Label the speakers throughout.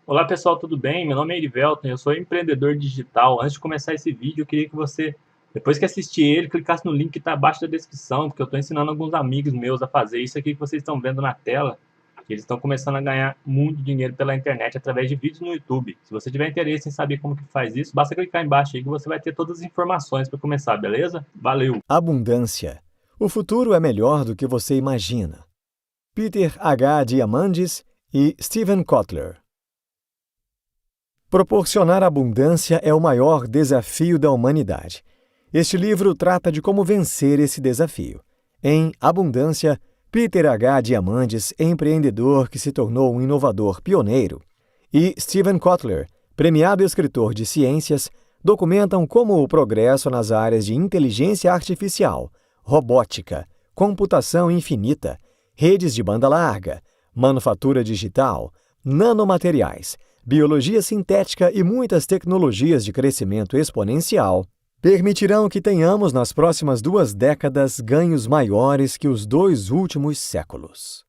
Speaker 1: Olá pessoal, tudo bem? Meu nome é Erivelton, eu sou empreendedor digital. Antes de começar esse vídeo, eu queria que você, depois que assistir ele, clicasse no link que está abaixo da descrição, porque eu estou ensinando alguns amigos meus a fazer isso aqui que vocês estão vendo na tela. Eles estão começando a ganhar muito dinheiro pela internet através de vídeos no YouTube. Se você tiver interesse em saber como que faz isso, basta clicar embaixo aí que você vai ter todas as informações para começar, beleza? Valeu!
Speaker 2: Abundância. O futuro é melhor do que você imagina. Peter H. Diamandis e Steven Kotler. Proporcionar abundância é o maior desafio da humanidade. Este livro trata de como vencer esse desafio. Em Abundância, Peter H. Diamandis, empreendedor que se tornou um inovador pioneiro, e Steven Kotler, premiado escritor de ciências, documentam como o progresso nas áreas de inteligência artificial, robótica, computação infinita, redes de banda larga, manufatura digital, nanomateriais, biologia sintética e muitas tecnologias de crescimento exponencial permitirão que tenhamos nas próximas 2 décadas ganhos maiores que os 2 últimos séculos.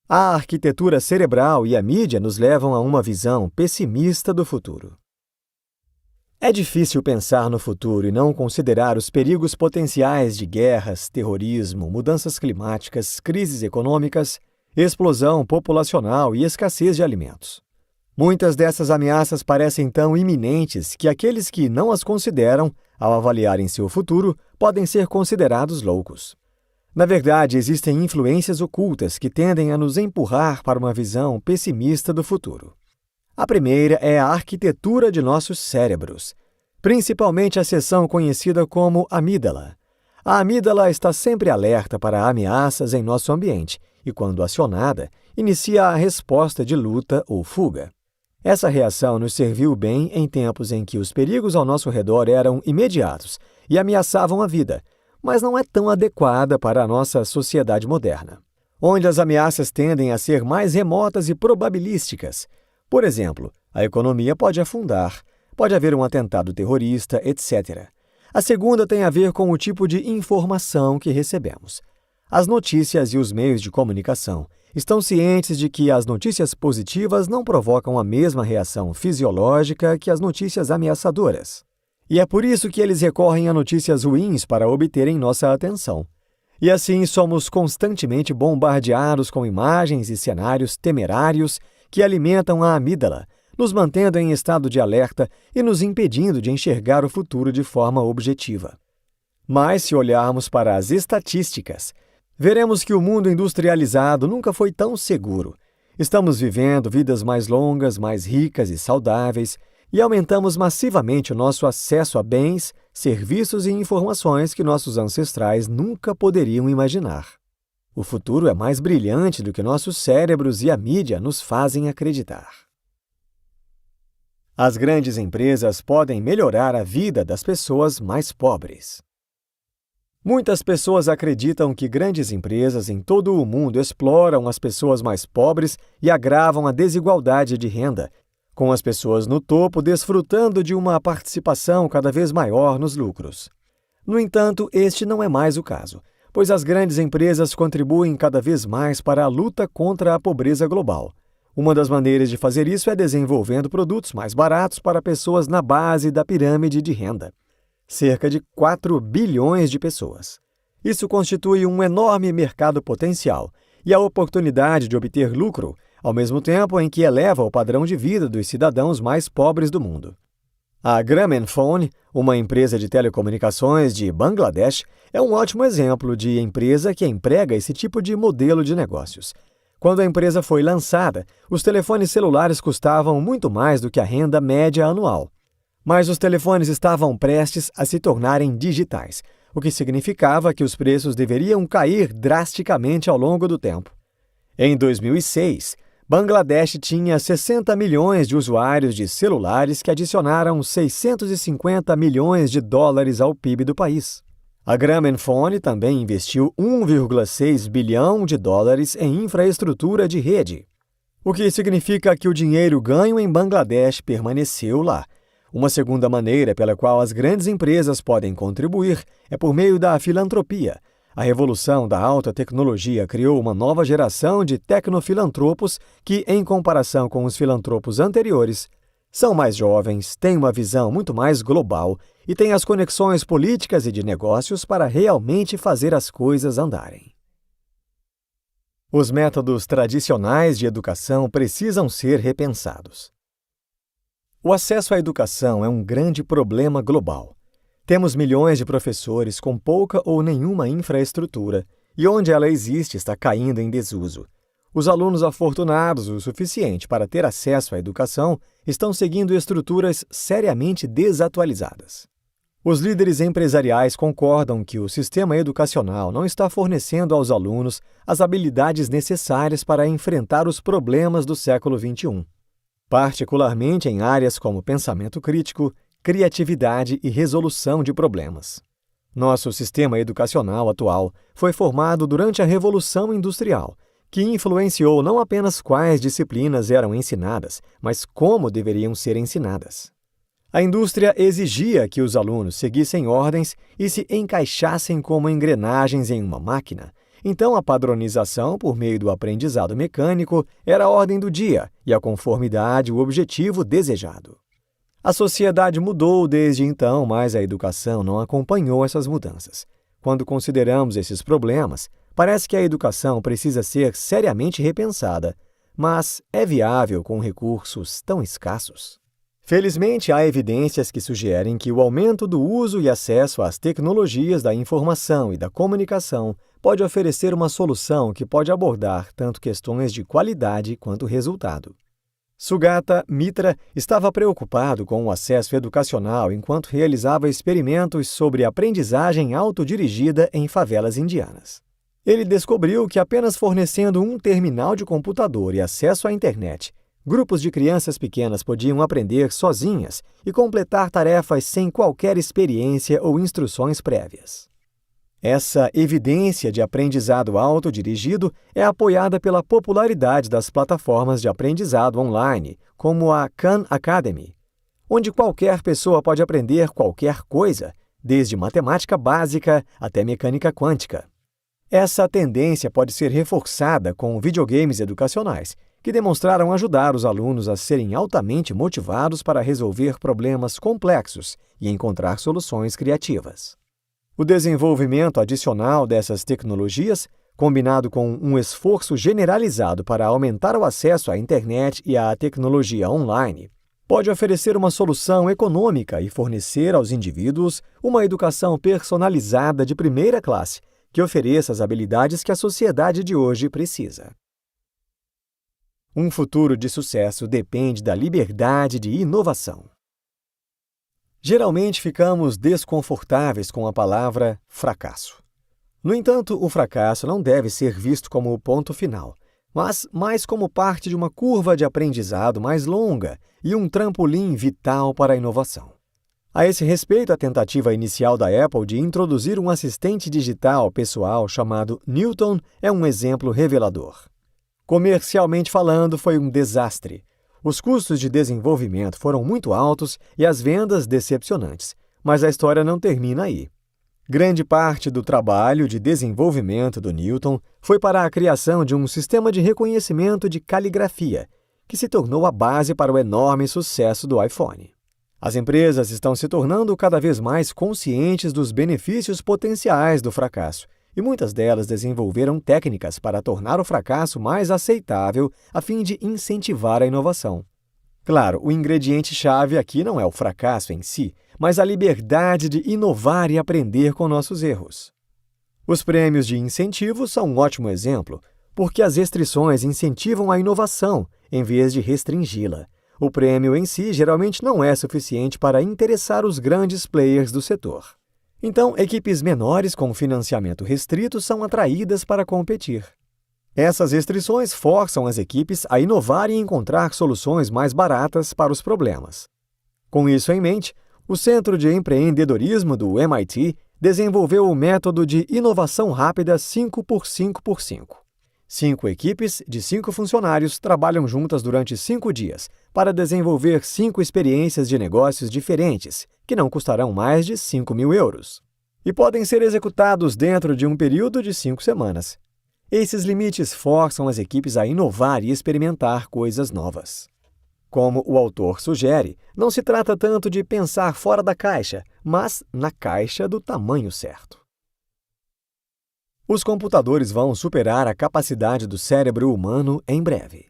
Speaker 2: A arquitetura cerebral e a mídia nos levam a uma visão pessimista do futuro. É difícil pensar no futuro e não considerar os perigos potenciais de guerras, terrorismo, mudanças climáticas, crises econômicas, explosão populacional e escassez de alimentos. Muitas dessas ameaças parecem tão iminentes que aqueles que não as consideram, ao avaliarem seu futuro, podem ser considerados loucos. Na verdade, existem influências ocultas que tendem a nos empurrar para uma visão pessimista do futuro. A primeira é a arquitetura de nossos cérebros, principalmente a seção conhecida como amígdala. A amígdala está sempre alerta para ameaças em nosso ambiente e, quando acionada, inicia a resposta de luta ou fuga. Essa reação nos serviu bem em tempos em que os perigos ao nosso redor eram imediatos e ameaçavam a vida, mas não é tão adequada para a nossa sociedade moderna, onde as ameaças tendem a ser mais remotas e probabilísticas. Por exemplo, a economia pode afundar, pode haver um atentado terrorista, etc. A segunda tem a ver com o tipo de informação que recebemos. As notícias e os meios de comunicação estão cientes de que as notícias positivas não provocam a mesma reação fisiológica que as notícias ameaçadoras. E é por isso que eles recorrem a notícias ruins para obterem nossa atenção. E assim somos constantemente bombardeados com imagens e cenários temerários que alimentam a amígdala, nos mantendo em estado de alerta e nos impedindo de enxergar o futuro de forma objetiva. Mas se olharmos para as estatísticas, veremos que o mundo industrializado nunca foi tão seguro. Estamos vivendo vidas mais longas, mais ricas e saudáveis, e aumentamos massivamente o nosso acesso a bens, serviços e informações que nossos ancestrais nunca poderiam imaginar. O futuro é mais brilhante do que nossos cérebros e a mídia nos fazem acreditar. As grandes empresas podem melhorar a vida das pessoas mais pobres. Muitas pessoas acreditam que grandes empresas em todo o mundo exploram as pessoas mais pobres e agravam a desigualdade de renda, com as pessoas no topo desfrutando de uma participação cada vez maior nos lucros. No entanto, este não é mais o caso, pois as grandes empresas contribuem cada vez mais para a luta contra a pobreza global. Uma das maneiras de fazer isso é desenvolvendo produtos mais baratos para pessoas na base da pirâmide de renda. Cerca de 4 bilhões de pessoas. Isso constitui um enorme mercado potencial e a oportunidade de obter lucro, ao mesmo tempo em que eleva o padrão de vida dos cidadãos mais pobres do mundo. A Grameenphone, uma empresa de telecomunicações de Bangladesh, é um ótimo exemplo de empresa que emprega esse tipo de modelo de negócios. Quando a empresa foi lançada, os telefones celulares custavam muito mais do que a renda média anual. Mas os telefones estavam prestes a se tornarem digitais, o que significava que os preços deveriam cair drasticamente ao longo do tempo. Em 2006, Bangladesh tinha 60 milhões de usuários de celulares que adicionaram 650 milhões de dólares ao PIB do país. A Grameenphone também investiu 1,6 bilhão de dólares em infraestrutura de rede, o que significa que o dinheiro ganho em Bangladesh permaneceu lá. Uma segunda maneira pela qual as grandes empresas podem contribuir é por meio da filantropia. A revolução da alta tecnologia criou uma nova geração de tecnofilantropos que, em comparação com os filantropos anteriores, são mais jovens, têm uma visão muito mais global e têm as conexões políticas e de negócios para realmente fazer as coisas andarem. Os métodos tradicionais de educação precisam ser repensados. O acesso à educação é um grande problema global. Temos milhões de professores com pouca ou nenhuma infraestrutura, e onde ela existe está caindo em desuso. Os alunos afortunados o suficiente para ter acesso à educação estão seguindo estruturas seriamente desatualizadas. Os líderes empresariais concordam que o sistema educacional não está fornecendo aos alunos as habilidades necessárias para enfrentar os problemas do século XXI, particularmente em áreas como pensamento crítico, criatividade e resolução de problemas. Nosso sistema educacional atual foi formado durante a Revolução Industrial, que influenciou não apenas quais disciplinas eram ensinadas, mas como deveriam ser ensinadas. A indústria exigia que os alunos seguissem ordens e se encaixassem como engrenagens em uma máquina. Então, a padronização por meio do aprendizado mecânico era a ordem do dia e a conformidade o objetivo desejado. A sociedade mudou desde então, mas a educação não acompanhou essas mudanças. Quando consideramos esses problemas, parece que a educação precisa ser seriamente repensada, mas é viável com recursos tão escassos? Felizmente, há evidências que sugerem que o aumento do uso e acesso às tecnologias da informação e da comunicação pode oferecer uma solução que pode abordar tanto questões de qualidade quanto resultado. Sugata Mitra estava preocupado com o acesso educacional enquanto realizava experimentos sobre aprendizagem autodirigida em favelas indianas. Ele descobriu que apenas fornecendo um terminal de computador e acesso à internet, grupos de crianças pequenas podiam aprender sozinhas e completar tarefas sem qualquer experiência ou instruções prévias. Essa evidência de aprendizado autodirigido é apoiada pela popularidade das plataformas de aprendizado online, como a Khan Academy, onde qualquer pessoa pode aprender qualquer coisa, desde matemática básica até mecânica quântica. Essa tendência pode ser reforçada com videogames educacionais, que demonstraram ajudar os alunos a serem altamente motivados para resolver problemas complexos e encontrar soluções criativas. O desenvolvimento adicional dessas tecnologias, combinado com um esforço generalizado para aumentar o acesso à internet e à tecnologia online, pode oferecer uma solução econômica e fornecer aos indivíduos uma educação personalizada de primeira classe, que ofereça as habilidades que a sociedade de hoje precisa. Um futuro de sucesso depende da liberdade de inovação. Geralmente ficamos desconfortáveis com a palavra fracasso. No entanto, o fracasso não deve ser visto como o ponto final, mas mais como parte de uma curva de aprendizado mais longa e um trampolim vital para a inovação. A esse respeito, a tentativa inicial da Apple de introduzir um assistente digital pessoal chamado Newton é um exemplo revelador. Comercialmente falando, foi um desastre. Os custos de desenvolvimento foram muito altos e as vendas decepcionantes, mas a história não termina aí. Grande parte do trabalho de desenvolvimento do Newton foi para a criação de um sistema de reconhecimento de caligrafia, que se tornou a base para o enorme sucesso do iPhone. As empresas estão se tornando cada vez mais conscientes dos benefícios potenciais do fracasso, e muitas delas desenvolveram técnicas para tornar o fracasso mais aceitável a fim de incentivar a inovação. Claro, o ingrediente-chave aqui não é o fracasso em si, mas a liberdade de inovar e aprender com nossos erros. Os prêmios de incentivo são um ótimo exemplo, porque as restrições incentivam a inovação, em vez de restringi-la. O prêmio em si geralmente não é suficiente para interessar os grandes players do setor. Então, equipes menores com financiamento restrito são atraídas para competir. Essas restrições forçam as equipes a inovar e encontrar soluções mais baratas para os problemas. Com isso em mente, o Centro de Empreendedorismo do MIT desenvolveu o método de inovação rápida 5x5x5. 5 equipes de 5 funcionários trabalham juntas durante 5 dias para desenvolver 5 experiências de negócios diferentes, que não custarão mais de 5.000 euros. e podem ser executados dentro de um período de 5 semanas. Esses limites forçam as equipes a inovar e experimentar coisas novas. Como o autor sugere, não se trata tanto de pensar fora da caixa, mas na caixa do tamanho certo. Os computadores vão superar a capacidade do cérebro humano em breve.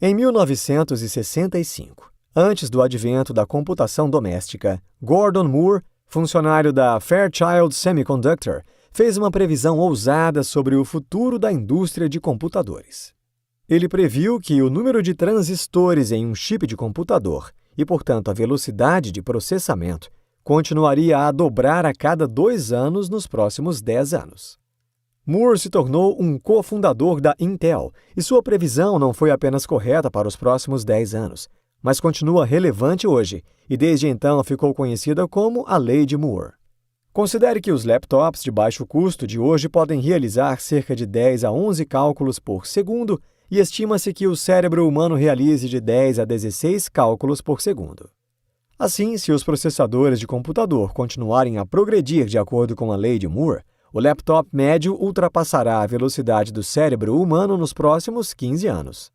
Speaker 2: Em 1965, antes do advento da computação doméstica, Gordon Moore, funcionário da Fairchild Semiconductor, fez uma previsão ousada sobre o futuro da indústria de computadores. Ele previu que o número de transistores em um chip de computador e, portanto, a velocidade de processamento continuaria a dobrar a cada 2 anos nos próximos 10 anos. Moore se tornou um cofundador da Intel e sua previsão não foi apenas correta para os próximos 10 anos, mas continua relevante hoje e desde então ficou conhecida como a Lei de Moore. Considere que os laptops de baixo custo de hoje podem realizar cerca de 10 a 11 cálculos por segundo e estima-se que o cérebro humano realize de 10 a 16 cálculos por segundo. Assim, se os processadores de computador continuarem a progredir de acordo com a Lei de Moore, o laptop médio ultrapassará a velocidade do cérebro humano nos próximos 15 anos.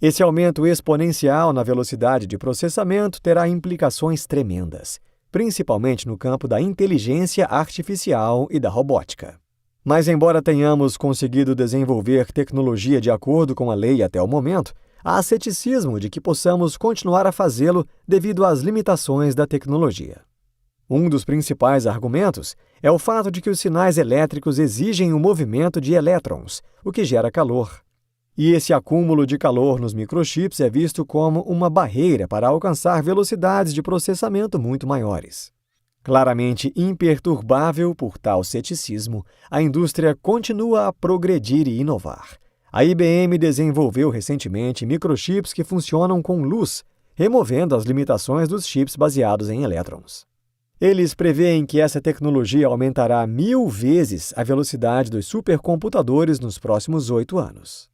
Speaker 2: Esse aumento exponencial na velocidade de processamento terá implicações tremendas, principalmente no campo da inteligência artificial e da robótica. Mas, embora tenhamos conseguido desenvolver tecnologia de acordo com a lei até o momento, há ceticismo de que possamos continuar a fazê-lo devido às limitações da tecnologia. Um dos principais argumentos é o fato de que os sinais elétricos exigem o movimento de elétrons, o que gera calor. E esse acúmulo de calor nos microchips é visto como uma barreira para alcançar velocidades de processamento muito maiores. Claramente imperturbável por tal ceticismo, a indústria continua a progredir e inovar. A IBM desenvolveu recentemente microchips que funcionam com luz, removendo as limitações dos chips baseados em elétrons. Eles preveem que essa tecnologia aumentará 1000 vezes a velocidade dos supercomputadores nos próximos 8 anos.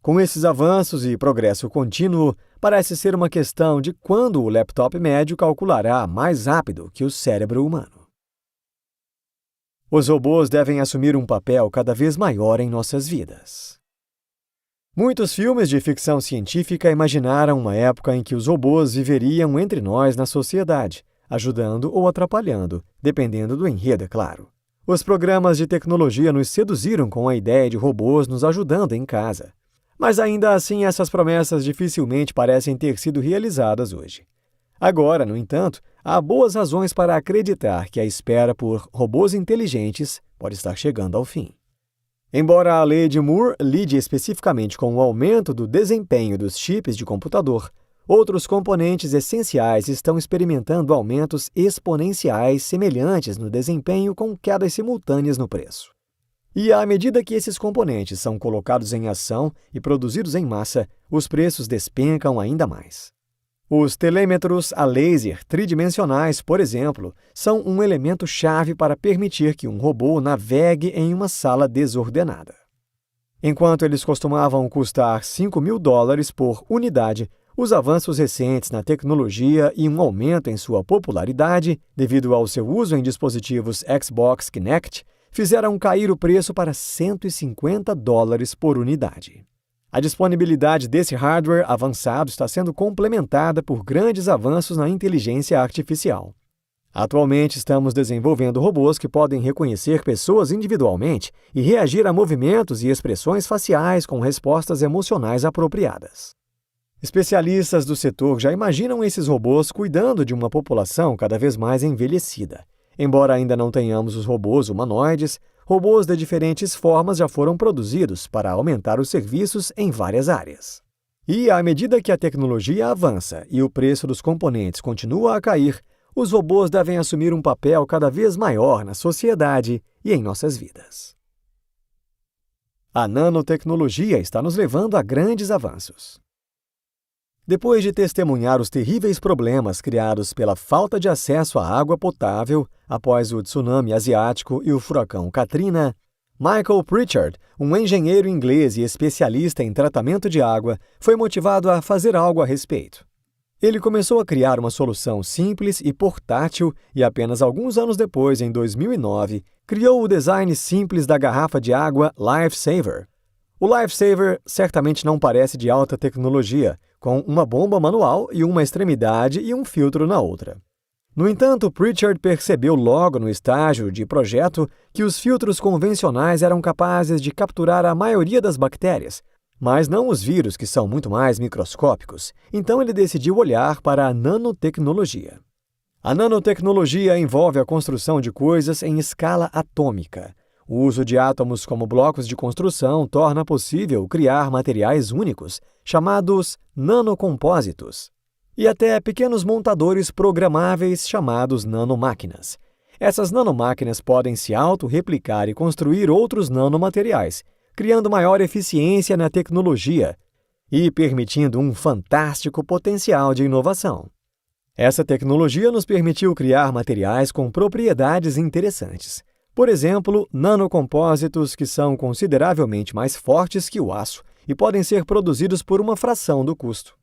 Speaker 2: Com esses avanços e progresso contínuo, parece ser uma questão de quando o laptop médio calculará mais rápido que o cérebro humano. Os robôs devem assumir um papel cada vez maior em nossas vidas. Muitos filmes de ficção científica imaginaram uma época em que os robôs viveriam entre nós na sociedade, ajudando ou atrapalhando, dependendo do enredo, é claro. Os programas de tecnologia nos seduziram com a ideia de robôs nos ajudando em casa. Mas ainda assim, essas promessas dificilmente parecem ter sido realizadas hoje. Agora, no entanto, há boas razões para acreditar que a espera por robôs inteligentes pode estar chegando ao fim. Embora a Lei de Moore lide especificamente com o aumento do desempenho dos chips de computador, outros componentes essenciais estão experimentando aumentos exponenciais semelhantes no desempenho com quedas simultâneas no preço. E à medida que esses componentes são colocados em ação e produzidos em massa, os preços despencam ainda mais. Os telêmetros a laser tridimensionais, por exemplo, são um elemento-chave para permitir que um robô navegue em uma sala desordenada. Enquanto eles costumavam custar $5.000 por unidade, os avanços recentes na tecnologia e um aumento em sua popularidade, devido ao seu uso em dispositivos Xbox Kinect, fizeram cair o preço para $150 por unidade. A disponibilidade desse hardware avançado está sendo complementada por grandes avanços na inteligência artificial. Atualmente, estamos desenvolvendo robôs que podem reconhecer pessoas individualmente e reagir a movimentos e expressões faciais com respostas emocionais apropriadas. Especialistas do setor já imaginam esses robôs cuidando de uma população cada vez mais envelhecida. Embora ainda não tenhamos os robôs humanoides, robôs de diferentes formas já foram produzidos para aumentar os serviços em várias áreas. E, à medida que a tecnologia avança e o preço dos componentes continua a cair, os robôs devem assumir um papel cada vez maior na sociedade e em nossas vidas. A nanotecnologia está nos levando a grandes avanços. Depois de testemunhar os terríveis problemas criados pela falta de acesso à água potável após o tsunami asiático e o furacão Katrina, Michael Pritchard, um engenheiro inglês e especialista em tratamento de água, foi motivado a fazer algo a respeito. Ele começou a criar uma solução simples e portátil e apenas alguns anos depois, em 2009, criou o design simples da garrafa de água Lifesaver. O Lifesaver certamente não parece de alta tecnologia, com uma bomba manual e uma extremidade e um filtro na outra. No entanto, Pritchard percebeu logo no estágio de projeto que os filtros convencionais eram capazes de capturar a maioria das bactérias, mas não os vírus, que são muito mais microscópicos. Então ele decidiu olhar para a nanotecnologia. A nanotecnologia envolve a construção de coisas em escala atômica. O uso de átomos como blocos de construção torna possível criar materiais únicos, chamados nanocompósitos, e até pequenos montadores programáveis chamados nanomáquinas. Essas nanomáquinas podem se autorreplicar e construir outros nanomateriais, criando maior eficiência na tecnologia e permitindo um fantástico potencial de inovação. Essa tecnologia nos permitiu criar materiais com propriedades interessantes. Por exemplo, nanocompósitos que são consideravelmente mais fortes que o aço e podem ser produzidos por uma fração do custo.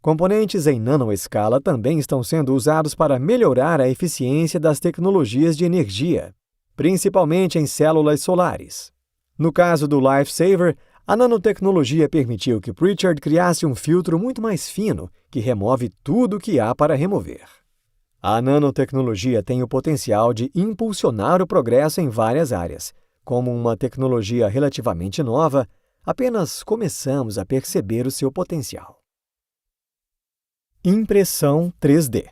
Speaker 2: Componentes em nanoescala também estão sendo usados para melhorar a eficiência das tecnologias de energia, principalmente em células solares. No caso do Lifesaver, a nanotecnologia permitiu que Pritchard criasse um filtro muito mais fino que remove tudo o que há para remover. A nanotecnologia tem o potencial de impulsionar o progresso em várias áreas. Como uma tecnologia relativamente nova, apenas começamos a perceber o seu potencial. Impressão 3D.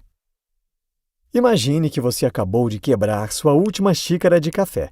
Speaker 2: Imagine que você acabou de quebrar sua última xícara de café.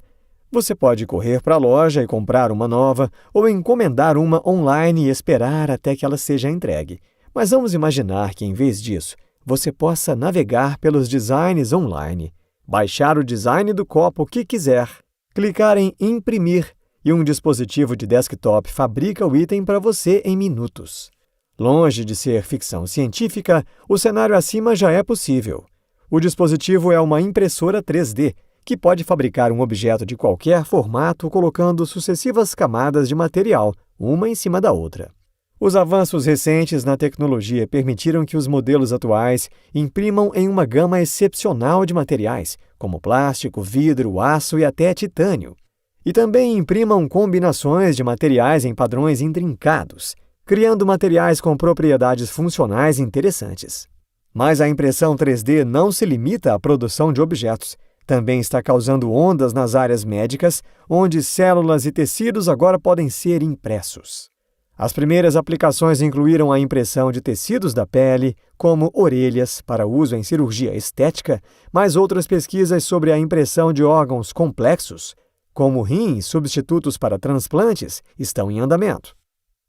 Speaker 2: Você pode correr para a loja e comprar uma nova ou encomendar uma online e esperar até que ela seja entregue. Mas vamos imaginar que, em vez disso, você possa navegar pelos designs online, baixar o design do copo que quiser, clicar em imprimir e um dispositivo de desktop fabrica o item para você em minutos. Longe de ser ficção científica, o cenário acima já é possível. O dispositivo é uma impressora 3D, que pode fabricar um objeto de qualquer formato colocando sucessivas camadas de material, uma em cima da outra. Os avanços recentes na tecnologia permitiram que os modelos atuais imprimam em uma gama excepcional de materiais, como plástico, vidro, aço e até titânio. E também imprimam combinações de materiais em padrões intrincados, criando materiais com propriedades funcionais interessantes. Mas a impressão 3D não se limita à produção de objetos. Também está causando ondas nas áreas médicas, onde células e tecidos agora podem ser impressos. As primeiras aplicações incluíram a impressão de tecidos da pele, como orelhas, para uso em cirurgia estética, mas outras pesquisas sobre a impressão de órgãos complexos, como rins substitutos para transplantes, estão em andamento.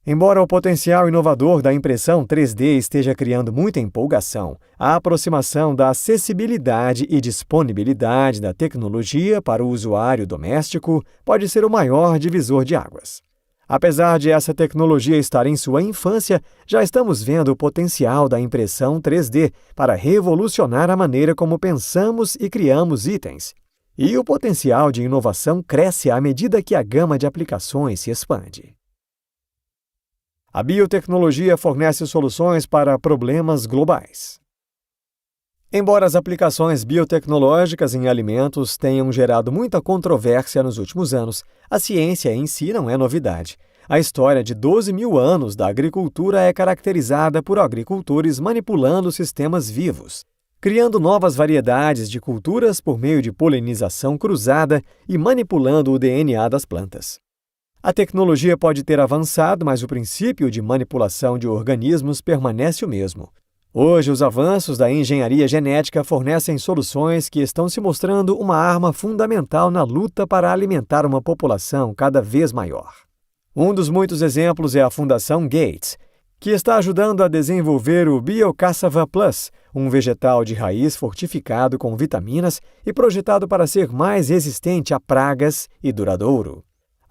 Speaker 2: Embora o potencial inovador da impressão 3D esteja criando muita empolgação, a aproximação da acessibilidade e disponibilidade da tecnologia para o usuário doméstico pode ser o maior divisor de águas. Apesar de essa tecnologia estar em sua infância, já estamos vendo o potencial da impressão 3D para revolucionar a maneira como pensamos e criamos itens. E o potencial de inovação cresce à medida que a gama de aplicações se expande. A biotecnologia fornece soluções para problemas globais. Embora as aplicações biotecnológicas em alimentos tenham gerado muita controvérsia nos últimos anos, a ciência em si não é novidade. A história de 12 mil anos da agricultura é caracterizada por agricultores manipulando sistemas vivos, criando novas variedades de culturas por meio de polinização cruzada e manipulando o DNA das plantas. A tecnologia pode ter avançado, mas o princípio de manipulação de organismos permanece o mesmo. Hoje, os avanços da engenharia genética fornecem soluções que estão se mostrando uma arma fundamental na luta para alimentar uma população cada vez maior. Um dos muitos exemplos é a Fundação Gates, que está ajudando a desenvolver o Biocassava Plus, um vegetal de raiz fortificado com vitaminas e projetado para ser mais resistente a pragas e duradouro.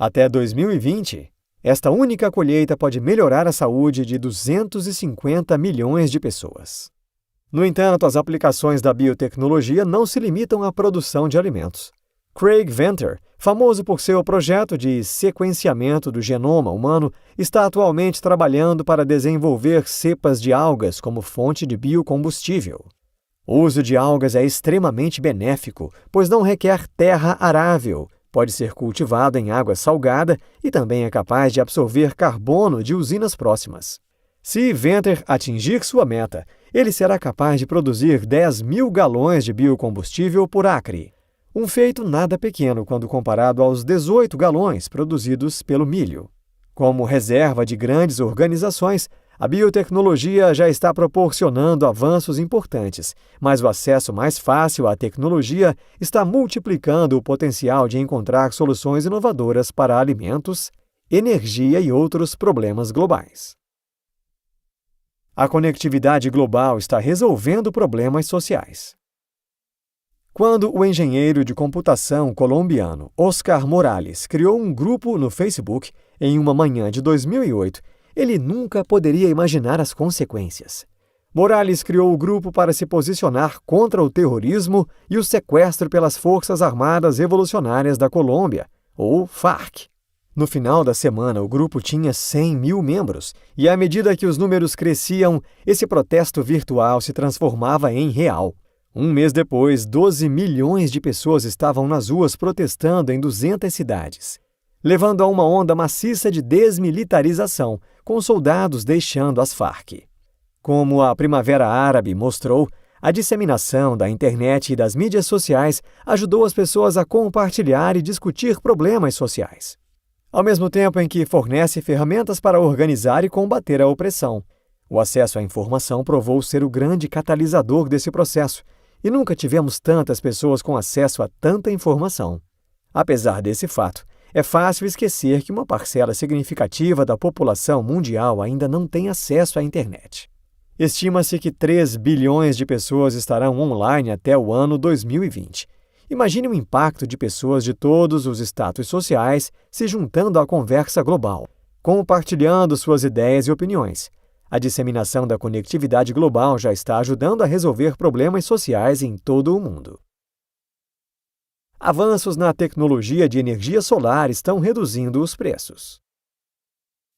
Speaker 2: Até 2020, esta única colheita pode melhorar a saúde de 250 milhões de pessoas. No entanto, as aplicações da biotecnologia não se limitam à produção de alimentos. Craig Venter, famoso por seu projeto de sequenciamento do genoma humano, está atualmente trabalhando para desenvolver cepas de algas como fonte de biocombustível. O uso de algas é extremamente benéfico, pois não requer terra arável, pode ser cultivado em água salgada e também é capaz de absorver carbono de usinas próximas. Se Venter atingir sua meta, ele será capaz de produzir 10.000 galões de biocombustível por acre. Um feito nada pequeno quando comparado aos 18 galões produzidos pelo milho. Como reserva de grandes organizações, a biotecnologia já está proporcionando avanços importantes, mas o acesso mais fácil à tecnologia está multiplicando o potencial de encontrar soluções inovadoras para alimentos, energia e outros problemas globais. A conectividade global está resolvendo problemas sociais. Quando o engenheiro de computação colombiano Oscar Morales criou um grupo no Facebook em uma manhã de 2008, ele nunca poderia imaginar as consequências. Morales criou o grupo para se posicionar contra o terrorismo e o sequestro pelas Forças Armadas Revolucionárias da Colômbia, ou FARC. No final da semana, o grupo tinha 100.000 membros, e à medida que os números cresciam, esse protesto virtual se transformava em real. Um mês depois, 12 milhões de pessoas estavam nas ruas protestando em 200 cidades, levando a uma onda maciça de desmilitarização, com soldados deixando as Farc. Como a Primavera Árabe mostrou, a disseminação da internet e das mídias sociais ajudou as pessoas a compartilhar e discutir problemas sociais, ao mesmo tempo em que fornece ferramentas para organizar e combater a opressão. O acesso à informação provou ser o grande catalisador desse processo, e nunca tivemos tantas pessoas com acesso a tanta informação. Apesar desse fato, é fácil esquecer que uma parcela significativa da população mundial ainda não tem acesso à internet. Estima-se que 3 bilhões de pessoas estarão online até o ano 2020. Imagine o impacto de pessoas de todos os estratos sociais se juntando à conversa global, compartilhando suas ideias e opiniões. A disseminação da conectividade global já está ajudando a resolver problemas sociais em todo o mundo. Avanços na tecnologia de energia solar estão reduzindo os preços.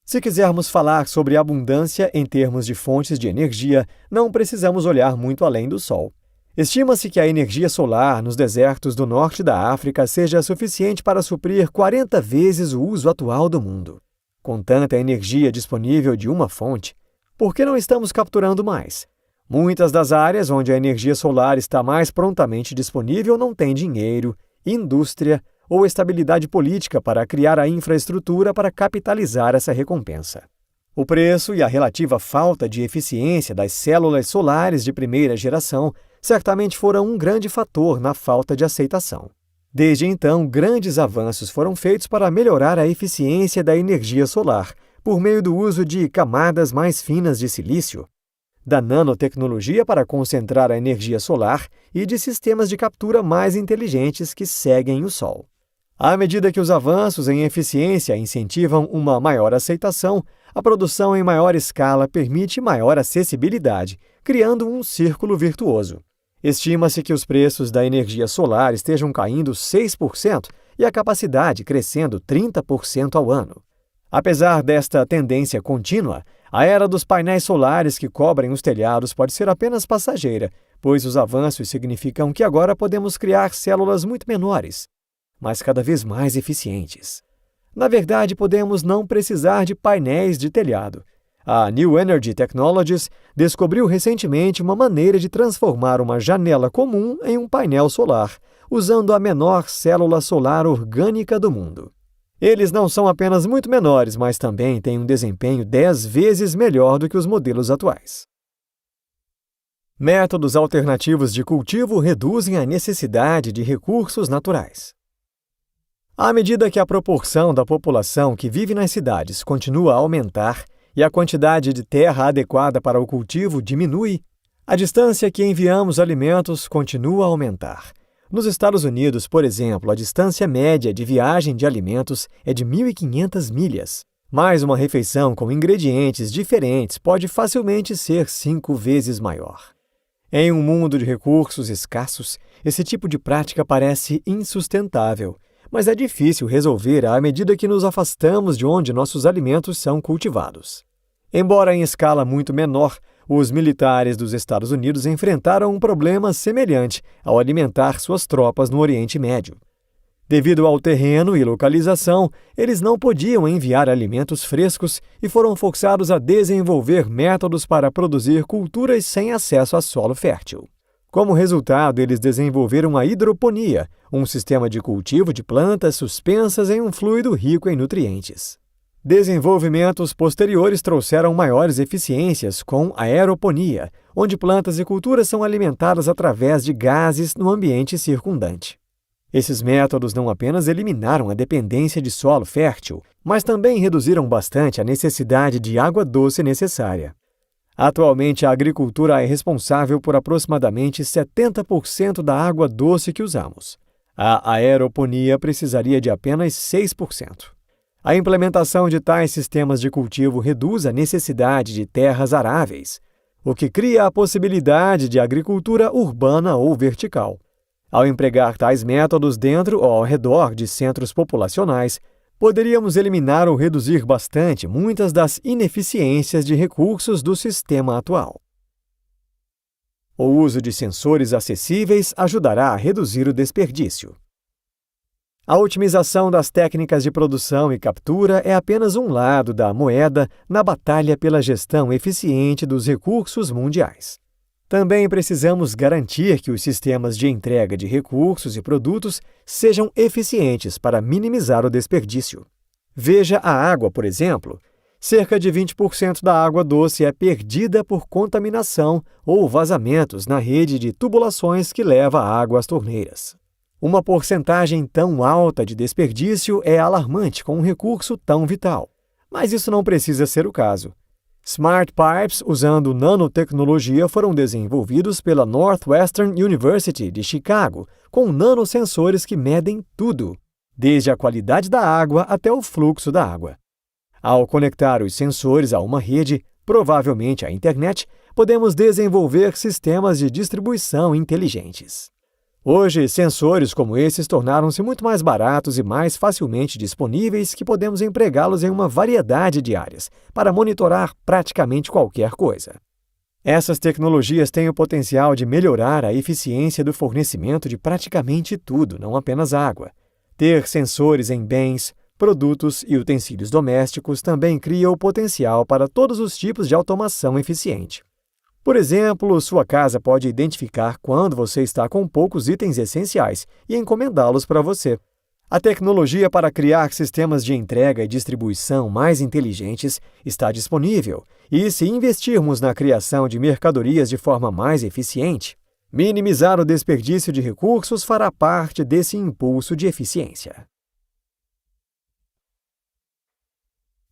Speaker 2: Se quisermos falar sobre abundância em termos de fontes de energia, não precisamos olhar muito além do Sol. Estima-se que a energia solar nos desertos do norte da África seja suficiente para suprir 40 vezes o uso atual do mundo. Com tanta energia disponível de uma fonte, por que não estamos capturando mais? Muitas das áreas onde a energia solar está mais prontamente disponível não têm dinheiro, indústria ou estabilidade política para criar a infraestrutura para capitalizar essa recompensa. O preço e a relativa falta de eficiência das células solares de primeira geração certamente foram um grande fator na falta de aceitação. Desde então, grandes avanços foram feitos para melhorar a eficiência da energia solar, por meio do uso de camadas mais finas de silício, da nanotecnologia para concentrar a energia solar e de sistemas de captura mais inteligentes que seguem o Sol. À medida que os avanços em eficiência incentivam uma maior aceitação, a produção em maior escala permite maior acessibilidade, criando um círculo virtuoso. Estima-se que os preços da energia solar estejam caindo 6% e a capacidade crescendo 30% ao ano. Apesar desta tendência contínua, a era dos painéis solares que cobrem os telhados pode ser apenas passageira, pois os avanços significam que agora podemos criar células muito menores, mas cada vez mais eficientes. Na verdade, podemos não precisar de painéis de telhado. A New Energy Technologies descobriu recentemente uma maneira de transformar uma janela comum em um painel solar, usando a menor célula solar orgânica do mundo. Eles não são apenas muito menores, mas também têm um desempenho 10 vezes melhor do que os modelos atuais. Métodos alternativos de cultivo reduzem a necessidade de recursos naturais. À medida que a proporção da população que vive nas cidades continua a aumentar e a quantidade de terra adequada para o cultivo diminui, a distância que enviamos alimentos continua a aumentar. Nos Estados Unidos, por exemplo, a distância média de viagem de alimentos é de 1.500 milhas. Mais uma refeição com ingredientes diferentes pode facilmente ser 5 vezes maior. Em um mundo de recursos escassos, esse tipo de prática parece insustentável, mas é difícil resolver à medida que nos afastamos de onde nossos alimentos são cultivados. Embora em escala muito menor, os militares dos Estados Unidos enfrentaram um problema semelhante ao alimentar suas tropas no Oriente Médio. Devido ao terreno e localização, eles não podiam enviar alimentos frescos e foram forçados a desenvolver métodos para produzir culturas sem acesso a solo fértil. Como resultado, eles desenvolveram a hidroponia, um sistema de cultivo de plantas suspensas em um fluido rico em nutrientes. Desenvolvimentos posteriores trouxeram maiores eficiências com a aeroponia, onde plantas e culturas são alimentadas através de gases no ambiente circundante. Esses métodos não apenas eliminaram a dependência de solo fértil, mas também reduziram bastante a necessidade de água doce necessária. Atualmente, a agricultura é responsável por aproximadamente 70% da água doce que usamos. A aeroponia precisaria de apenas 6%. A implementação de tais sistemas de cultivo reduz a necessidade de terras aráveis, o que cria a possibilidade de agricultura urbana ou vertical. Ao empregar tais métodos dentro ou ao redor de centros populacionais, poderíamos eliminar ou reduzir bastante muitas das ineficiências de recursos do sistema atual. O uso de sensores acessíveis ajudará a reduzir o desperdício. A otimização das técnicas de produção e captura é apenas um lado da moeda na batalha pela gestão eficiente dos recursos mundiais. Também precisamos garantir que os sistemas de entrega de recursos e produtos sejam eficientes para minimizar o desperdício. Veja a água, por exemplo. Cerca de 20% da água doce é perdida por contaminação ou vazamentos na rede de tubulações que leva a água às torneiras. Uma porcentagem tão alta de desperdício é alarmante com um recurso tão vital. Mas isso não precisa ser o caso. Smart Pipes usando nanotecnologia foram desenvolvidos pela Northwestern University de Chicago, com nanosensores que medem tudo, desde a qualidade da água até o fluxo da água. Ao conectar os sensores a uma rede, provavelmente a internet, podemos desenvolver sistemas de distribuição inteligentes. Hoje, sensores como esses tornaram-se muito mais baratos e mais facilmente disponíveis que podemos empregá-los em uma variedade de áreas, para monitorar praticamente qualquer coisa. Essas tecnologias têm o potencial de melhorar a eficiência do fornecimento de praticamente tudo, não apenas água. Ter sensores em bens, produtos e utensílios domésticos também cria o potencial para todos os tipos de automação eficiente. Por exemplo, sua casa pode identificar quando você está com poucos itens essenciais e encomendá-los para você. A tecnologia para criar sistemas de entrega e distribuição mais inteligentes está disponível, e se investirmos na criação de mercadorias de forma mais eficiente, minimizar o desperdício de recursos fará parte desse impulso de eficiência.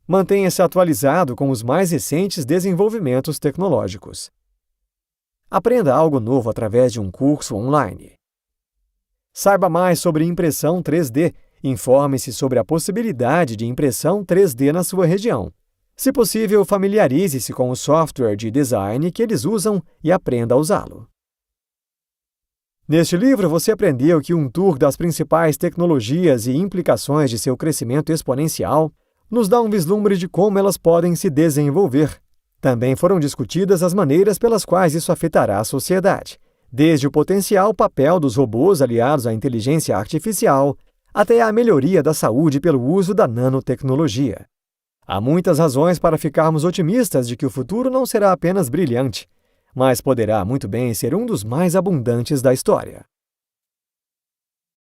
Speaker 2: Mantenha-se atualizado com os mais recentes desenvolvimentos tecnológicos. Aprenda algo novo através de um curso online. Saiba mais sobre impressão 3D. Informe-se sobre a possibilidade de impressão 3D na sua região. Se possível, familiarize-se com o software de design que eles usam e aprenda a usá-lo. Neste livro, você aprendeu que um tour das principais tecnologias e implicações de seu crescimento exponencial nos dá um vislumbre de como elas podem se desenvolver. Também foram discutidas as maneiras pelas quais isso afetará a sociedade, desde o potencial papel dos robôs aliados à inteligência artificial até a melhoria da saúde pelo uso da nanotecnologia. Há muitas razões para ficarmos otimistas de que o futuro não será apenas brilhante, mas poderá muito bem ser um dos mais abundantes da história.